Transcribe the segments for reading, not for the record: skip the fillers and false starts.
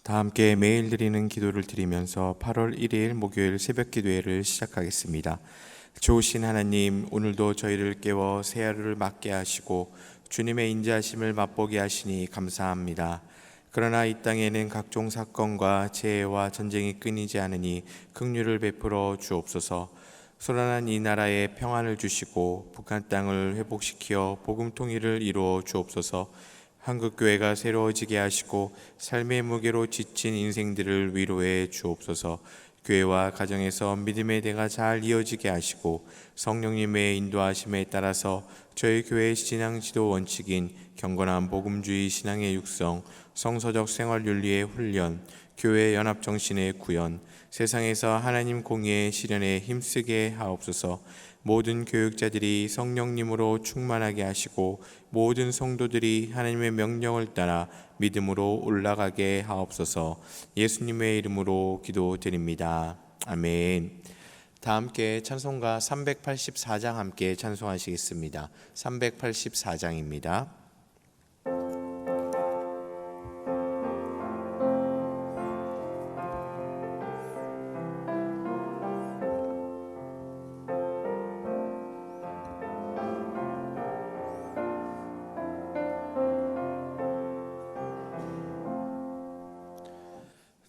다 함께 매일 드리는 기도를 드리면서 8월 1일 목요일 새벽 기도회를 시작하겠습니다. 좋으신 하나님, 오늘도 저희를 깨워 새 하루를 맞게 하시고 주님의 인자하심을 맛보게 하시니 감사합니다. 그러나 이 땅에는 각종 사건과 재해와 전쟁이 끊이지 않으니 긍휼을 베풀어 주옵소서. 소란한 이 나라에 평안을 주시고 북한 땅을 회복시켜 복음 통일을 이루어 주옵소서. 한국교회가 새로워지게 하시고 삶의 무게로 지친 인생들을 위로해 주옵소서. 교회와 가정에서 믿음의 대가 잘 이어지게 하시고 성령님의 인도하심에 따라서 저희 교회의 신앙 지도 원칙인 경건한 복음주의 신앙의 육성, 성서적 생활윤리의 훈련, 교회 연합 정신의 구현, 세상에서 하나님 공의의 실현에 힘쓰게 하옵소서. 모든 교육자들이 성령님으로 충만하게 하시고 모든 성도들이 하나님의 명령을 따라 믿음으로 올라가게 하옵소서. 예수님의 이름으로 기도드립니다. 아멘. 다 함께 찬송가 384장 함께 찬송하시겠습니다. 384장입니다.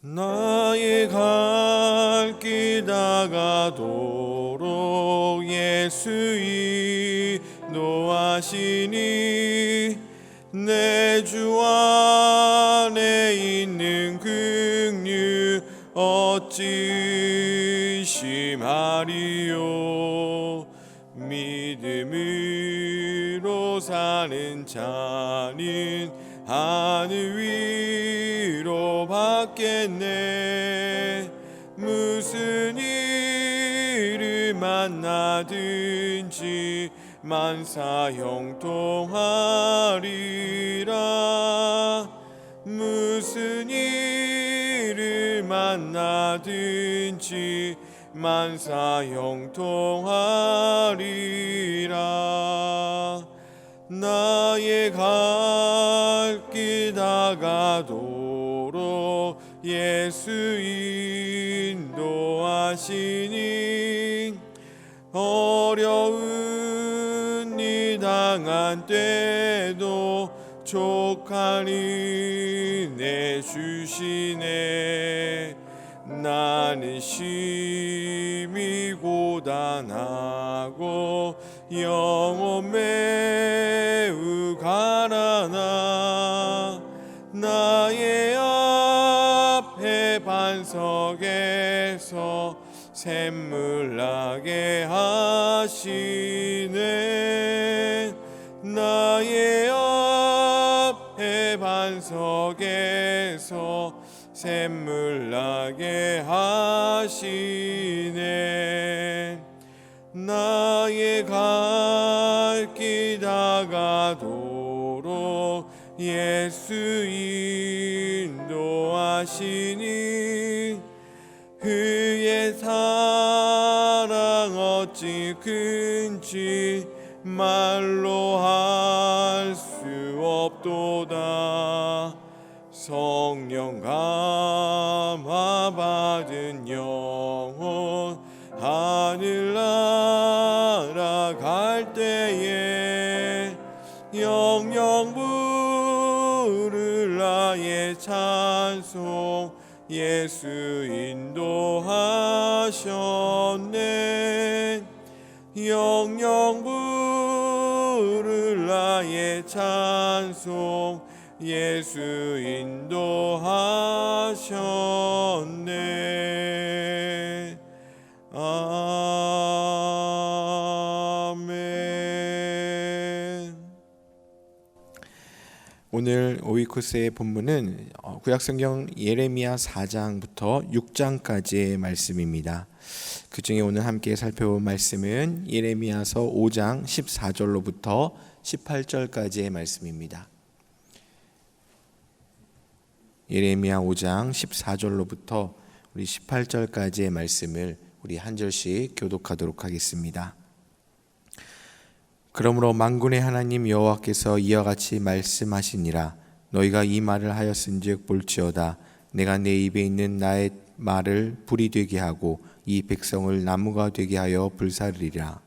나의 갈 길 다가도록 예수 인도하시니 내 주 안에 있는 긍휼 어찌 심하리요. 믿음으로 사는 자는 하늘 위로 받겠네. 무슨 일을 만나든지 만사 형통하리라. 무슨 일을 만나든지 만사 형통하리라. 나의 갈 길 다가도록 예수 인도하시니 어려운 일 당한 때도 족하니 내주시네. 나는 심히 고단하고 영혼 매우 가난하. 나의 앞에 반석에서 샘물 나게 하시네. 나의 앞에 반석에서 샘물 나게 하시네. 나의 갈 길 다가도록 예수 인도하시니 그의 사랑 어찌 큰지 말로 할 수 없도다. 성령 감화 받은 영혼 하늘 날아갈 때에 영영 부를 나의 찬송 예수 인도하셨네. 영영 부를 나의 찬송 예수 인도하셨네. 아멘. 오늘 오이코스의 본문은 구약성경 예레미야 4장부터 6장까지의 말씀입니다. 그 중에 오늘 함께 살펴본 말씀은 예레미야서 5장 14절로부터 18절까지의 말씀입니다. 예레미야 5장 14절로부터 우리 18절까지의 말씀을 우리 한 절씩 교독하도록 하겠습니다. 그러므로 만군의 하나님 여호와께서 이와 같이 말씀하시니라. 너희가 이 말을 하였은즉 볼지어다. 내가 내 입에 있는 나의 말을 불이 되게 하고 이 백성을 나무가 되게 하여 불사르리라.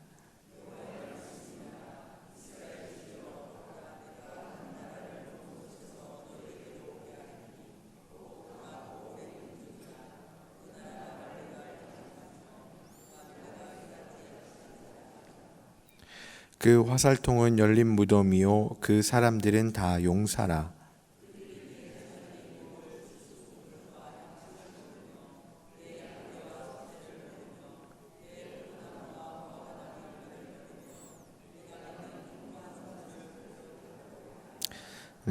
그 화살통은 열린 무덤이요 그 사람들은 다 용사라.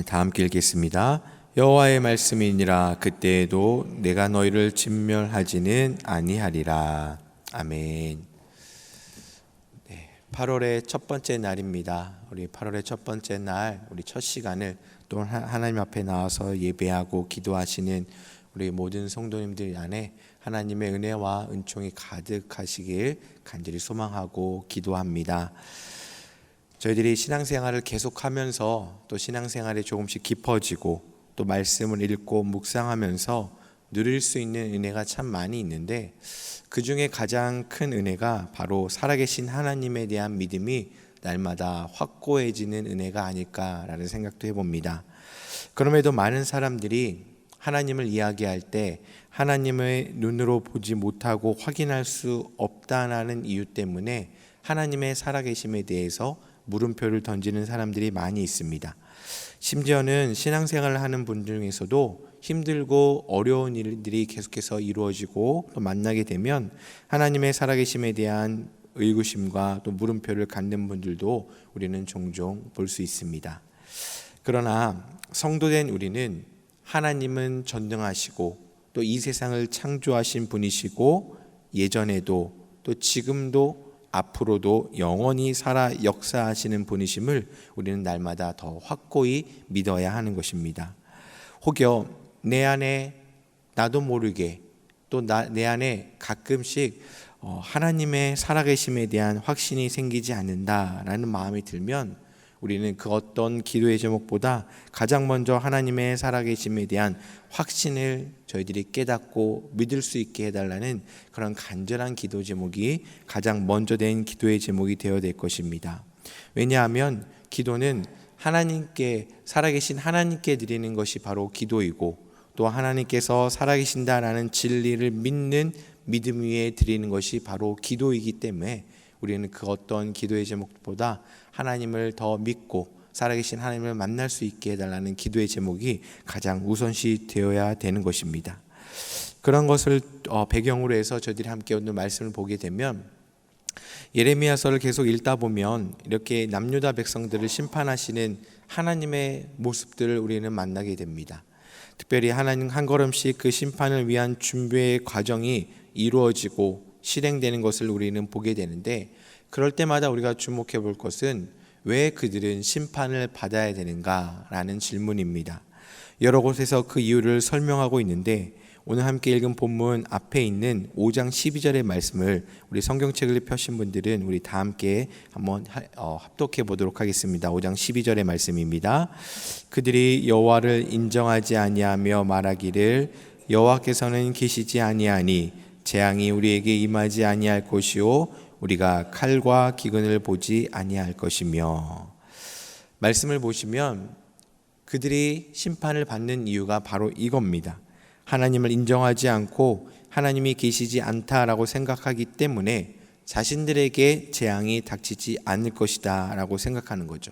다 함께 읽겠습니다. 여호와의 말씀이니라. 그때에도 내가 너희를 진멸하지는 아니하리라. 아멘. 8월의 첫 번째 날입니다. 우리 8월의 첫 번째 날, 우리 첫 시간을 또 하나님 앞에 나와서 예배하고 기도하시는 우리 모든 성도님들 안에 하나님의 은혜와 은총이 가득하시길 간절히 소망하고 기도합니다. 저희들이 신앙생활을 계속하면서 또 신앙생활이 조금씩 깊어지고 또 말씀을 읽고 묵상하면서 누릴 수 있는 은혜가 참 많이 있는데, 그 중에 가장 큰 은혜가 바로 살아계신 하나님에 대한 믿음이 날마다 확고해지는 은혜가 아닐까라는 생각도 해봅니다. 그럼에도 많은 사람들이 하나님을 이야기할 때 하나님의 눈으로 보지 못하고 확인할 수 없다는 이유 때문에 하나님의 살아계심에 대해서 물음표를 던지는 사람들이 많이 있습니다. 심지어는 신앙생활을 하는 분들 중에서도 힘들고 어려운 일들이 계속해서 이루어지고 또 만나게 되면 하나님의 살아계심에 대한 의구심과 또 물음표를 갖는 분들도 우리는 종종 볼 수 있습니다. 그러나 성도된 우리는 하나님은 전능하시고 또 이 세상을 창조하신 분이시고 예전에도 또 지금도 앞으로도 영원히 살아 역사하시는 분이심을 우리는 날마다 더 확고히 믿어야 하는 것입니다. 혹여 내 안에 나도 모르게 또 내 안에 가끔씩 하나님의 살아계심에 대한 확신이 생기지 않는다라는 마음이 들면 우리는 그 어떤 기도의 제목보다 가장 먼저 하나님의 살아계심에 대한 확신을 저희들이 깨닫고 믿을 수 있게 해달라는 그런 간절한 기도 제목이 가장 먼저 된 기도의 제목이 되어야 될 것입니다. 왜냐하면 기도는 하나님께, 살아계신 하나님께 드리는 것이 바로 기도이고 또 하나님께서 살아계신다라는 진리를 믿는 믿음 위에 드리는 것이 바로 기도이기 때문에 우리는 그 어떤 기도의 제목보다 하나님을 더 믿고 살아계신 하나님을 만날 수 있게 해달라는 기도의 제목이 가장 우선시 되어야 되는 것입니다. 그런 것을 배경으로 해서 저희들이 함께 오늘 말씀을 보게 되면 예레미야서를 계속 읽다 보면 이렇게 남유다 백성들을 심판하시는 하나님의 모습들을 우리는 만나게 됩니다. 특별히 하나님 한 걸음씩 그 심판을 위한 준비의 과정이 이루어지고 실행되는 것을 우리는 보게 되는데, 그럴 때마다 우리가 주목해 볼 것은 왜 그들은 심판을 받아야 되는가라는 질문입니다. 여러 곳에서 그 이유를 설명하고 있는데 오늘 함께 읽은 본문 앞에 있는 5장 12절의 말씀을 우리 성경책을 펴신 분들은 우리 다 함께 한번 합독해 보도록 하겠습니다. 5장 12절의 말씀입니다. 그들이 여호와를 인정하지 아니하며 말하기를 여호와께서는 계시지 아니하니 재앙이 우리에게 임하지 아니할 것이요 우리가 칼과 기근을 보지 아니할 것이며. 말씀을 보시면 그들이 심판을 받는 이유가 바로 이겁니다. 하나님을 인정하지 않고 하나님이 계시지 않다라고 생각하기 때문에 자신들에게 재앙이 닥치지 않을 것이다 라고 생각하는 거죠.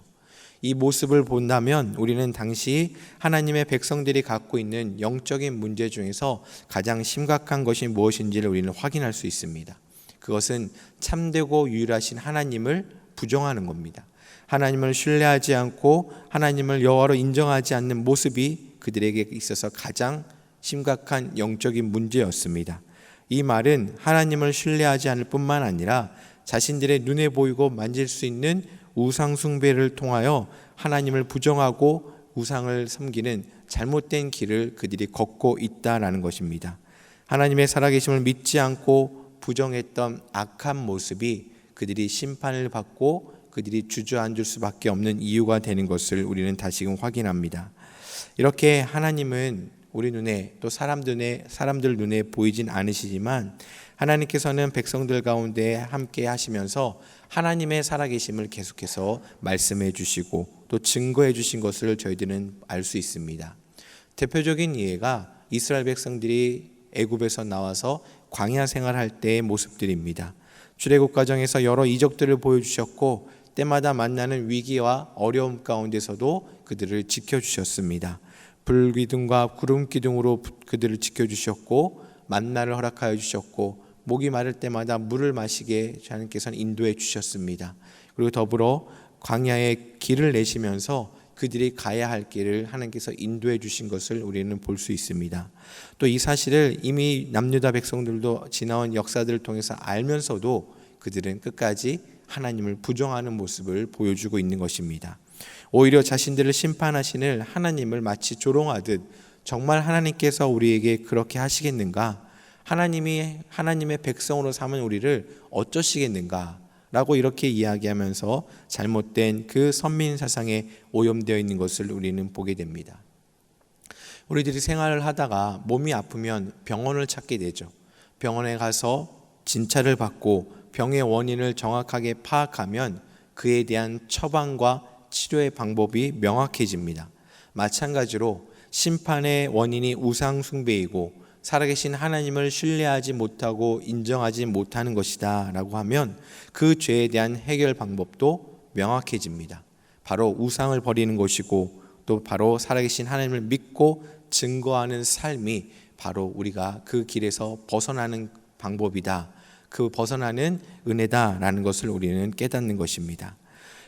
이 모습을 본다면 우리는 당시 하나님의 백성들이 갖고 있는 영적인 문제 중에서 가장 심각한 것이 무엇인지를 우리는 확인할 수 있습니다. 그것은 참되고 유일하신 하나님을 부정하는 겁니다. 하나님을 신뢰하지 않고 하나님을 여호와로 인정하지 않는 모습이 그들에게 있어서 가장 심각한 영적인 문제였습니다. 이 말은 하나님을 신뢰하지 않을 뿐만 아니라 자신들의 눈에 보이고 만질 수 있는 우상 숭배를 통하여 하나님을 부정하고 우상을 섬기는 잘못된 길을 그들이 걷고 있다라는 것입니다. 하나님의 살아계심을 믿지 않고 부정했던 악한 모습이 그들이 심판을 받고 그들이 주저앉을 수밖에 없는 이유가 되는 것을 우리는 다시금 확인합니다. 이렇게 하나님은 우리 눈에 또 사람들 눈에 보이진 않으시지만 하나님께서는 백성들 가운데 함께 하시면서 하나님의 살아계심을 계속해서 말씀해 주시고 또 증거해 주신 것을 저희들은 알 수 있습니다. 대표적인 예가 이스라엘 백성들이 애굽에서 나와서 광야 생활할 때의 모습들입니다. 출애굽 과정에서 여러 이적들을 보여주셨고 때마다 만나는 위기와 어려움 가운데서도 그들을 지켜주셨습니다. 불기둥과 구름기둥으로 그들을 지켜주셨고 만나를 허락하여 주셨고 목이 마를 때마다 물을 마시게 하나님께서는 인도해 주셨습니다. 그리고 더불어 광야에 길을 내시면서 그들이 가야 할 길을 하나님께서 인도해 주신 것을 우리는 볼 수 있습니다. 또 이 사실을 이미 남유다 백성들도 지나온 역사들을 통해서 알면서도 그들은 끝까지 하나님을 부정하는 모습을 보여주고 있는 것입니다. 오히려 자신들을 심판하시는 하나님을 마치 조롱하듯 정말 하나님께서 우리에게 그렇게 하시겠는가? 하나님의 백성으로 삼은 우리를 어쩌시겠는가? 라고 이렇게 이야기하면서 잘못된 그 선민 사상에 오염되어 있는 것을 우리는 보게 됩니다. 우리들이 생활을 하다가 몸이 아프면 병원을 찾게 되죠. 병원에 가서 진찰을 받고 병의 원인을 정확하게 파악하면 그에 대한 처방과 치료의 방법이 명확해집니다. 마찬가지로 심판의 원인이 우상 숭배이고 살아계신 하나님을 신뢰하지 못하고 인정하지 못하는 것이다 라고 하면 그 죄에 대한 해결 방법도 명확해집니다. 바로 우상을 버리는 것이고 또 바로 살아계신 하나님을 믿고 증거하는 삶이 바로 우리가 그 길에서 벗어나는 방법이다. 그 벗어나는 은혜다라는 것을 우리는 깨닫는 것입니다.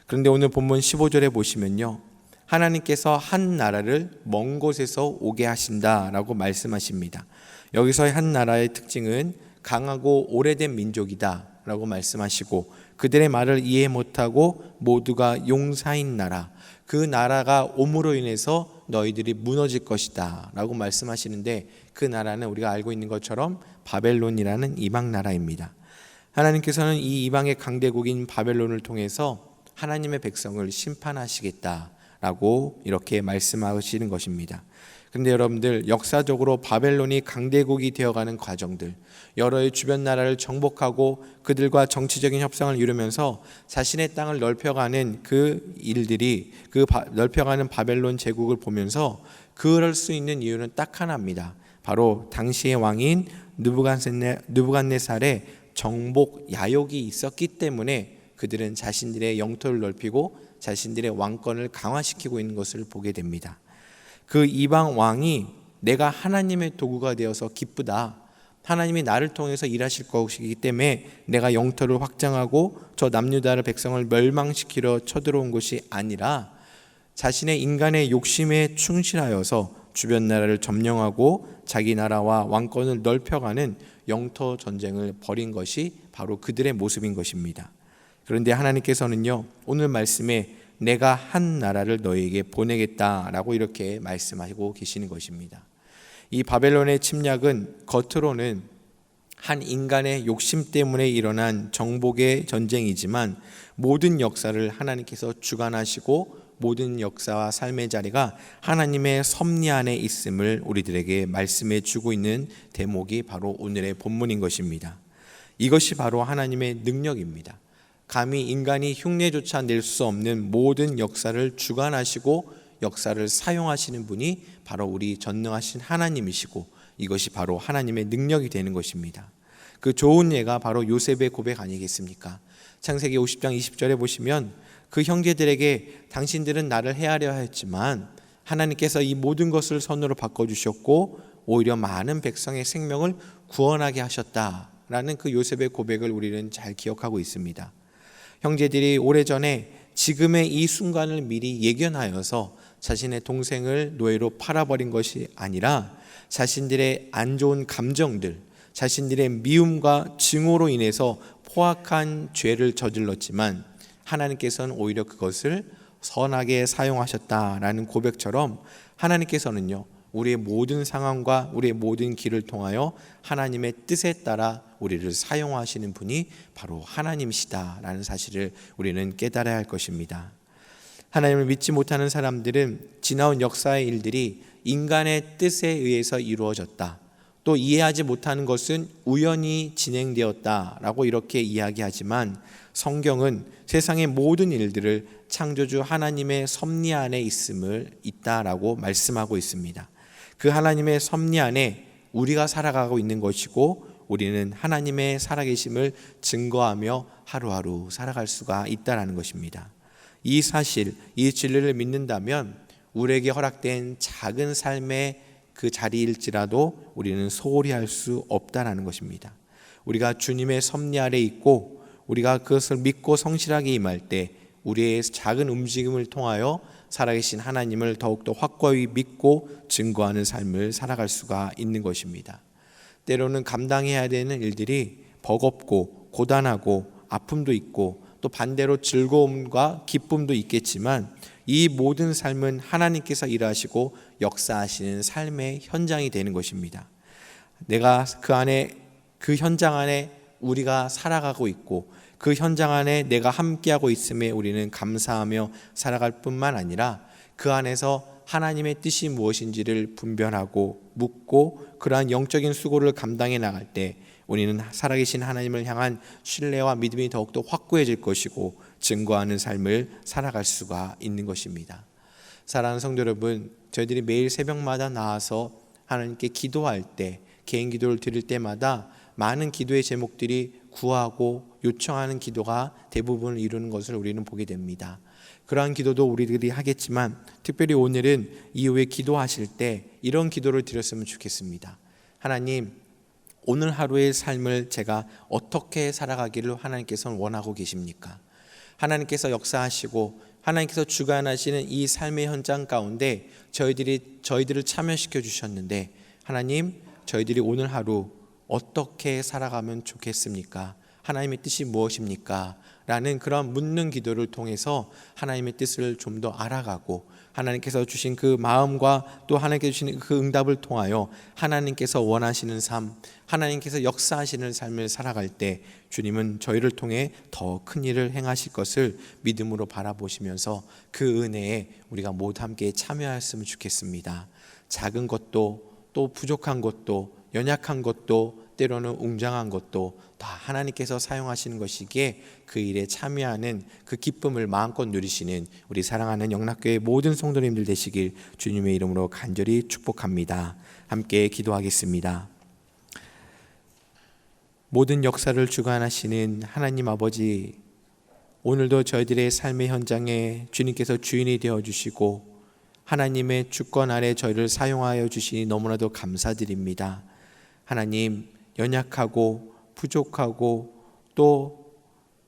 그런데 오늘 본문 15절에 보시면요, 하나님께서 한 나라를 먼 곳에서 오게 하신다라고 말씀하십니다. 여기서의 한 나라의 특징은 강하고 오래된 민족이다라고 말씀하시고 그들의 말을 이해 못하고 모두가 용사인 나라, 그 나라가 옴으로 인해서 너희들이 무너질 것이다 라고 말씀하시는데 그 나라는 우리가 알고 있는 것처럼 바벨론이라는 이방 나라입니다. 하나님께서는 이 이방의 강대국인 바벨론을 통해서 하나님의 백성을 심판하시겠다라고 이렇게 말씀하시는 것입니다. 그런데 여러분들, 역사적으로 바벨론이 강대국이 되어가는 과정들, 여러의 주변 나라를 정복하고 그들과 정치적인 협상을 이루면서 자신의 땅을 넓혀가는 그 일들이, 넓혀가는 바벨론 제국을 보면서 그럴 수 있는 이유는 딱 하나입니다. 바로 당시의 왕인 느부갓네살의 정복 야욕이 있었기 때문에 그들은 자신들의 영토를 넓히고 자신들의 왕권을 강화시키고 있는 것을 보게 됩니다. 그 이방 왕이 내가 하나님의 도구가 되어서 기쁘다, 하나님이 나를 통해서 일하실 것이기 때문에 내가 영토를 확장하고 저 남유다의 백성을 멸망시키려 쳐들어온 것이 아니라 자신의 인간의 욕심에 충실하여서 주변 나라를 점령하고 자기 나라와 왕권을 넓혀가는 영토 전쟁을 벌인 것이 바로 그들의 모습인 것입니다. 그런데 하나님께서는요, 오늘 말씀에 내가 한 나라를 너희에게 보내겠다라고 이렇게 말씀하고 계시는 것입니다. 이 바벨론의 침략은 겉으로는 한 인간의 욕심 때문에 일어난 정복의 전쟁이지만 모든 역사를 하나님께서 주관하시고 모든 역사와 삶의 자리가 하나님의 섭리 안에 있음을 우리들에게 말씀해 주고 있는 대목이 바로 오늘의 본문인 것입니다. 이것이 바로 하나님의 능력입니다. 감히 인간이 흉내조차 낼 수 없는 모든 역사를 주관하시고 역사를 사용하시는 분이 바로 우리 전능하신 하나님이시고 이것이 바로 하나님의 능력이 되는 것입니다. 그 좋은 예가 바로 요셉의 고백 아니겠습니까? 창세기 50장 20절에 보시면 그 형제들에게 당신들은 나를 해하려 했지만 하나님께서 이 모든 것을 선으로 바꿔주셨고 오히려 많은 백성의 생명을 구원하게 하셨다라는 그 요셉의 고백을 우리는 잘 기억하고 있습니다. 형제들이 오래전에 지금의 이 순간을 미리 예견하여서 자신의 동생을 노예로 팔아버린 것이 아니라 자신들의 안 좋은 감정들, 자신들의 미움과 증오로 인해서 포악한 죄를 저질렀지만 하나님께서는 오히려 그것을 선하게 사용하셨다라는 고백처럼 하나님께서는요, 우리의 모든 상황과 우리의 모든 길을 통하여 하나님의 뜻에 따라 우리를 사용하시는 분이 바로 하나님이시다라는 사실을 우리는 깨달아야 할 것입니다. 하나님을 믿지 못하는 사람들은 지나온 역사의 일들이 인간의 뜻에 의해서 이루어졌다. 또 이해하지 못하는 것은 우연히 진행되었다라고 이렇게 이야기하지만 성경은 세상의 모든 일들을 창조주 하나님의 섭리 안에 있다라고 말씀하고 있습니다. 그 하나님의 섭리 안에 우리가 살아가고 있는 것이고 우리는 하나님의 살아계심을 증거하며 하루하루 살아갈 수가 있다라는 것입니다. 이 사실, 이 진리를 믿는다면 우리에게 허락된 작은 삶의 그 자리일지라도 우리는 소홀히 할 수 없다라는 것입니다. 우리가 주님의 섭리 아래 있고 우리가 그것을 믿고 성실하게 임할 때 우리의 작은 움직임을 통하여 살아계신 하나님을 더욱더 확고히 믿고 증거하는 삶을 살아갈 수가 있는 것입니다. 때로는 감당해야 되는 일들이 버겁고 고단하고 아픔도 있고 또 반대로 즐거움과 기쁨도 있겠지만 이 모든 삶은 하나님께서 일하시고 역사하시는 삶의 현장이 되는 것입니다. 내가 그 현장 안에 우리가 살아가고 있고 그 현장 안에 내가 함께하고 있음에 우리는 감사하며 살아갈 뿐만 아니라 그 안에서 하나님의 뜻이 무엇인지를 분별하고 묻고 그러한 영적인 수고를 감당해 나갈 때 우리는 살아계신 하나님을 향한 신뢰와 믿음이 더욱더 확고해질 것이고 증거하는 삶을 살아갈 수가 있는 것입니다. 사랑하는 성도 여러분, 저희들이 매일 새벽마다 나와서 하나님께 기도할 때, 개인 기도를 드릴 때마다 많은 기도의 제목들이 구하고 요청하는 기도가 대부분을 이루는 것을 우리는 보게 됩니다. 그러한 기도도 우리들이 하겠지만 특별히 오늘은 이후에 기도하실 때 이런 기도를 드렸으면 좋겠습니다. 하나님, 오늘 하루의 삶을 제가 어떻게 살아가기를 하나님께서는 원하고 계십니까? 하나님께서 역사하시고 하나님께서 주관하시는 이 삶의 현장 가운데 저희들을 참여시켜 주셨는데 하나님, 저희들이 오늘 하루 어떻게 살아가면 좋겠습니까? 하나님의 뜻이 무엇입니까? 라는 그런 묻는 기도를 통해서 하나님의 뜻을 좀 더 알아가고 하나님께서 주신 그 마음과 또 하나님께서 주신 그 응답을 통하여 하나님께서 원하시는 삶, 하나님께서 역사하시는 삶을 살아갈 때 주님은 저희를 통해 더 큰 일을 행하실 것을 믿음으로 바라보시면서 그 은혜에 우리가 모두 함께 참여하였으면 좋겠습니다. 작은 것도 또 부족한 것도 연약한 것도 때로는 웅장한 것도 다 하나님께서 사용하시는 것이기에 그 일에 참여하는 그 기쁨을 마음껏 누리시는 우리 사랑하는 영락교회 모든 성도님들 되시길 주님의 이름으로 간절히 축복합니다. 함께 기도하겠습니다. 모든 역사를 주관하시는 하나님 아버지, 오늘도 저희들의 삶의 현장에 주님께서 주인이 되어주시고 하나님의 주권 아래 저희를 사용하여 주시니 너무나도 감사드립니다. 하나님, 연약하고 부족하고 또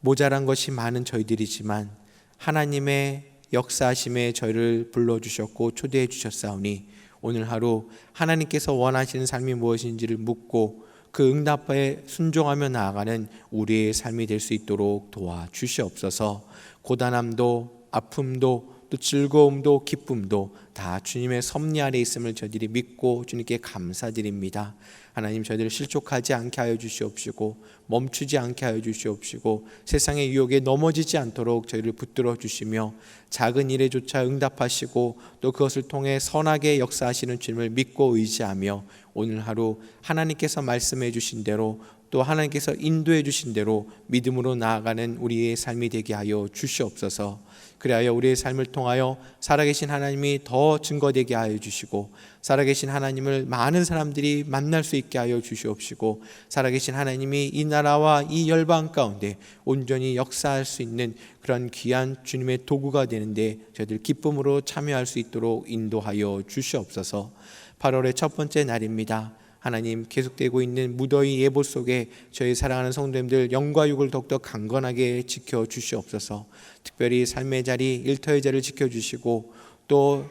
모자란 것이 많은 저희들이지만 하나님의 역사하심에 저희를 불러주셨고 초대해 주셨사오니 오늘 하루 하나님께서 원하시는 삶이 무엇인지를 묻고 그 응답에 순종하며 나아가는 우리의 삶이 될 수 있도록 도와주시옵소서. 고단함도 아픔도 또 즐거움도 기쁨도 다 주님의 섭리 아래 있음을 저희들이 믿고 주님께 감사드립니다. 하나님, 저희들을 실족하지 않게 하여 주시옵시고 멈추지 않게 하여 주시옵시고 세상의 유혹에 넘어지지 않도록 저희를 붙들어 주시며 작은 일에조차 응답하시고 또 그것을 통해 선하게 역사하시는 주님을 믿고 의지하며 오늘 하루 하나님께서 말씀해 주신 대로 또 하나님께서 인도해 주신 대로 믿음으로 나아가는 우리의 삶이 되게 하여 주시옵소서. 그리하여 우리의 삶을 통하여 살아계신 하나님이 더 증거되게 하여 주시고 살아계신 하나님을 많은 사람들이 만날 수 있게 하여 주시옵시고 살아계신 하나님이 이 나라와 이 열방 가운데 온전히 역사할 수 있는 그런 귀한 주님의 도구가 되는데 저희들 기쁨으로 참여할 수 있도록 인도하여 주시옵소서. 8월의 첫 번째 날입니다. 하나님, 계속되고 있는 무더위 예보 속에 저희 사랑하는 성도님들 영과 육을 더욱더 강건하게 지켜주시옵소서. 특별히 삶의 자리, 일터의 자리를 지켜주시고 또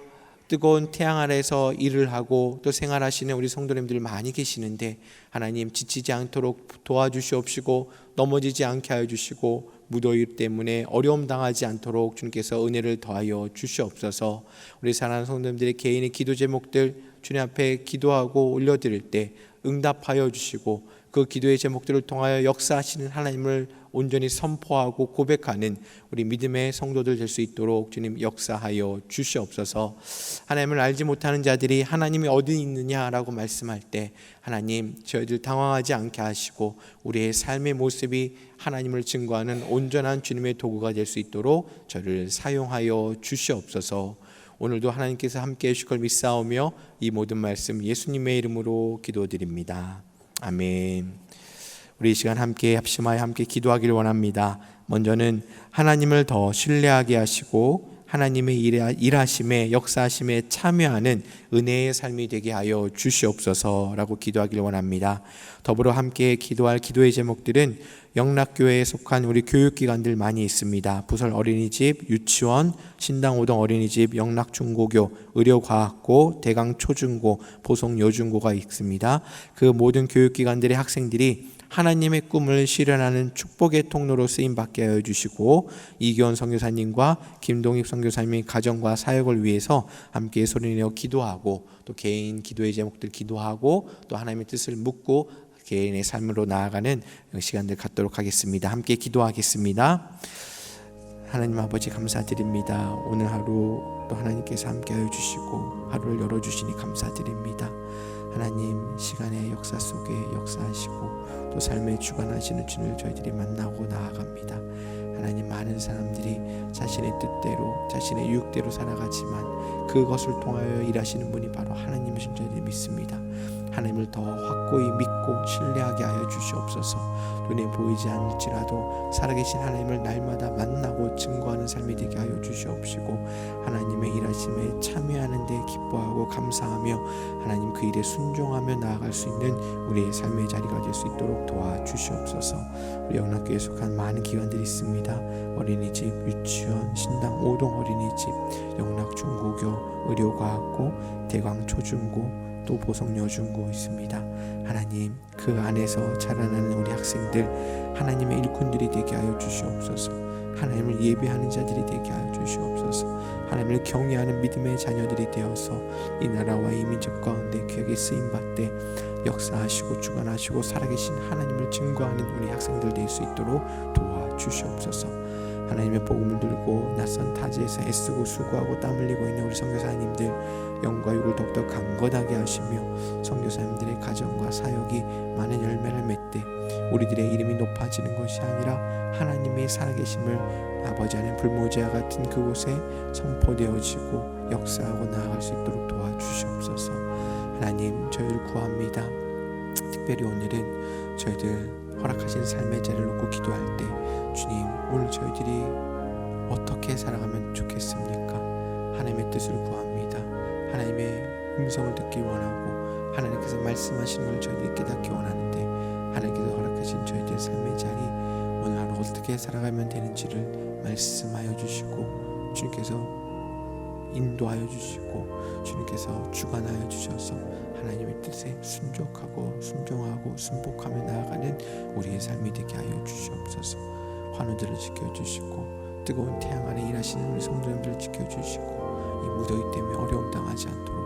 뜨거운 태양 아래서 일을 하고 또 생활하시는 우리 성도님들 많이 계시는데 하나님, 지치지 않도록 도와주시옵시고 넘어지지 않게 하여 주시고 무더위 때문에 어려움 당하지 않도록 주님께서 은혜를 더하여 주시옵소서. 우리 사랑하는 성도님들의 개인의 기도 제목들 주님 앞에 기도하고 올려드릴 때 응답하여 주시고 그 기도의 제목들을 통하여 역사하시는 하나님을 온전히 선포하고 고백하는 우리 믿음의 성도들 될 수 있도록 주님 역사하여 주시옵소서. 하나님을 알지 못하는 자들이 하나님이 어디 있느냐라고 말씀할 때 하나님 저희들 당황하지 않게 하시고 우리의 삶의 모습이 하나님을 증거하는 온전한 주님의 도구가 될 수 있도록 저를 사용하여 주시옵소서. 오늘도 하나님께서 함께해 주실 걸 믿사오며 이 모든 말씀 예수님의 이름으로 기도드립니다. 아멘. 우리 이 시간 함께 합심하여 함께 기도하기를 원합니다. 먼저는 하나님을 더 신뢰하게 하시고 하나님의 일하심에 역사하심에 참여하는 은혜의 삶이 되게 하여 주시옵소서라고 기도하기를 원합니다. 더불어 함께 기도할 기도의 제목들은 영락교회에 속한 우리 교육기관들 많이 있습니다. 부설 어린이집, 유치원, 신당오동 어린이집, 영락중고교, 의료과학고, 대강초중고, 보성여중고가 있습니다. 그 모든 교육기관들의 학생들이 하나님의 꿈을 실현하는 축복의 통로로 쓰임받게 하여 주시고 이기원 선교사님과 김동익 선교사님의 가정과 사역을 위해서 함께 소리내어 기도하고 또 개인 기도의 제목들 기도하고 또 하나님의 뜻을 묻고 개인의 삶으로 나아가는 시간들 갖도록 하겠습니다. 함께 기도하겠습니다. 하나님 아버지 감사드립니다. 오늘 하루 또 하나님께서 함께하여 주시고 하루를 열어주시니 감사드립니다. 하나님 시간의 역사 속에 역사하시고 또 삶의 주관하시는 주님을 저희들이 만나고 나아갑니다. 하나님 많은 사람들이 자신의 뜻대로 자신의 유익대로 살아가지만 그것을 통하여 일하시는 분이 바로 하나님이신 저희들이 믿습니다. 하나님을 더 확고히 믿고 신뢰하게 하여 주시옵소서. 눈에 보이지 않을지라도 살아계신 하나님을 날마다 만나고 증거하는 삶이 되게 하여 주시옵시고 하나님의 일하심에 참여하는 데 기뻐하고 감사하며 하나님 그 일에 순종하며 나아갈 수 있는 우리의 삶의 자리가 될 수 있도록 도와주시옵소서. 우리 영락교회에 속한 많은 기관들이 있습니다. 어린이집, 유치원, 신당 오동 어린이집, 영락중고교, 의료과학고, 대광초중고 또 보성여중고 있습니다. 하나님 그 안에서 자라나는 우리 학생들 하나님의 일꾼들이 되게 하여 주시옵소서. 하나님을 예배하는 자들이 되게 하여 주시옵소서. 하나님을 경외하는 믿음의 자녀들이 되어서 이 나라와 이 민족 가운데 귀하게 쓰임받되 역사하시고 주관하시고 살아계신 하나님을 증거하는 우리 학생들 될 수 있도록 도와주시옵소서. 하나님의 복음을 들고 낯선 타지에서 애쓰고 수고하고 땀 흘리고 있는 우리 선교사님들 영과 육을 더욱더 강건하게 하시며 선교사님들의 가정과 사역이 많은 열매를 맺되 우리들의 이름이 높아지는 것이 아니라 하나님의 살아계심을 아버지 안에 불모지와 같은 그곳에 선포되어지고 역사하고 나아갈 수 있도록 도와주시옵소서. 하나님 저희를 구합니다. 특별히 오늘은 저희들 허락하신 삶의 자리를 놓고 기도할 때 주님 오늘 저희들이 어떻게 살아가면 좋겠습니까? 하나님의 뜻을 구합니다. 하나님의 음성을 듣기 원하고 하나님께서 말씀하시는 걸 저희들이 깨닫기 원하는데 하나님께서 허락하신 저희들의 삶의 자리 오늘 하루 어떻게 살아가면 되는지를 말씀하여 주시고 주님께서 인도하여 주시고 주님께서 주관하여 주셔서 하나님의 뜻에 순종하고 순복하며 나아가는 우리의 삶이 되게 하여 주시옵소서. 환우들을 지켜주시고 뜨거운 태양 아래 일하시는 우리 성도님들을 지켜주시고 이 무더위 때문에 어려움 당하지 않도록